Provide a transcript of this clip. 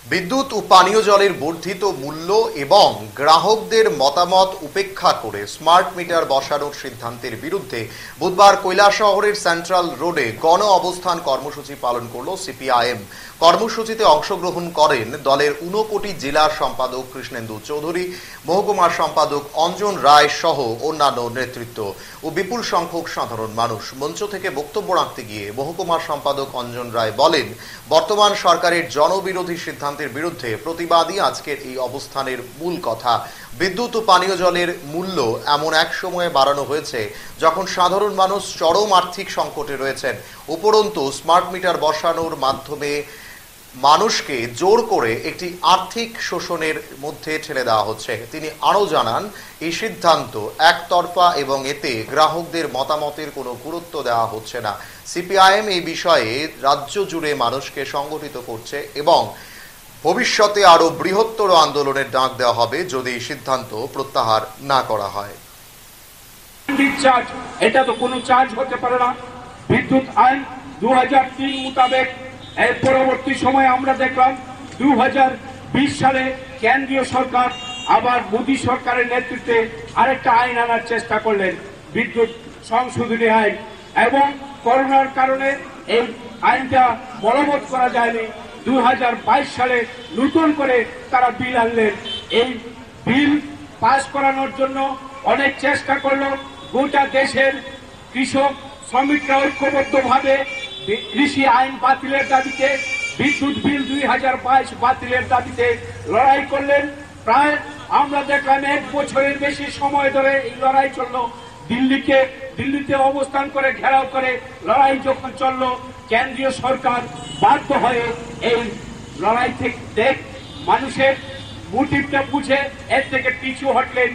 বিদ্যুৎ ও পানীয় জলের বর্ধিত মূল্য এবং গ্রাহকদের মতামত উপেক্ষা করে স্মার্ট মিটার বসানোর সিদ্ধান্তের বিরুদ্ধে বুধবার কৈলাসহরের সেন্ট্রাল রোডে গণ অবস্থান কর্মসূচি পালন করল সিপিআইএম। কর্মসূচিতে অংশগ্রহণ করেন দলের ঊনকোটি জেলা সম্পাদক কৃষ্ণেন্দু চৌধুরী, মহকুমা সম্পাদক অঞ্জন রায় সহ অন্যান্য নেতৃত্ব ও বিপুল সংখ্যক সাধারণ মানুষ। মঞ্চ থেকে বক্তব্য রাখতে গিয়ে মহকুমা সম্পাদক অঞ্জন রায় বলেন, বর্তমান সরকারের জনবিরোধী সিদ্ধান্তের বিরুদ্ধে প্রতিবাদী আজকের এই অবস্থানের মূল কথা। বিদ্যুৎ ও পানীয় জলের মূল্য এমন এক সময়ে বাড়ানো হয়েছে যখন সাধারণ মানুষ চরম আর্থিক সংকটে রয়েছেন। উপরন্তু স্মার্ট মিটার বসানোর মাধ্যমে মানুষকে জোর করে একটি আর্থিক শোষণের মধ্যে ঠেলে দেওয়া হচ্ছে। তিনি আরও জানান, এই সিদ্ধান্ত একতরফা এবং এতে গ্রাহকদের মতামতের কোনো গুরুত্ব দেওয়া হচ্ছে না। সিপিআইএম এই বিষয়ে রাজ্য জুড়ে মানুষকে সংগঠিত করছে এবং ভবিষ্যতে আরো বৃহত্তর আন্দোলনের ডাক দেওয়া হবে যদি এই সিদ্ধান্ত প্রত্যাহার না করা হয়। এটা তো কোনো চার্জ হতে পারে না। বিদ্যুৎ আইন 2003 মোতাবেক এর পরবর্তী সময়ে আমরা দেখলাম 2020 সালে কেন্দ্রীয় সরকার আবার মোদী সরকারের নেতৃত্বে আরেকটা আইন আনার চেষ্টা করলেন, বিদ্যুৎ সংশোধনী আইন, এবং করোনার কারণে এই আইনটা বলবৎ করা যায়নি। 2022 সালে নতুন করে তারা বিল আনলেন। এই বিল পাস করানোর জন্য অনেক চেষ্টা করলো। গোটা দেশের কৃষক শ্রমিকরা ঐক্যবদ্ধভাবে কৃষি আইন বাতিলের দাবিতে, বিদ্যুৎ বিল 2022 বাতিলের দাবিতে লড়াই করলেন। প্রায় আমরা দেখলাম 1 বছরের বেশি সময় ধরে এই লড়াই চললো। দিল্লিতে অবস্থান করে ঘেরাও করে লড়াই যখন চললো, কেন্দ্রীয় সরকার বাধ্য হয়ে এই লড়াই থেকে মানুষের মোটিভটা বুঝে এর থেকে পিছু হটলেন।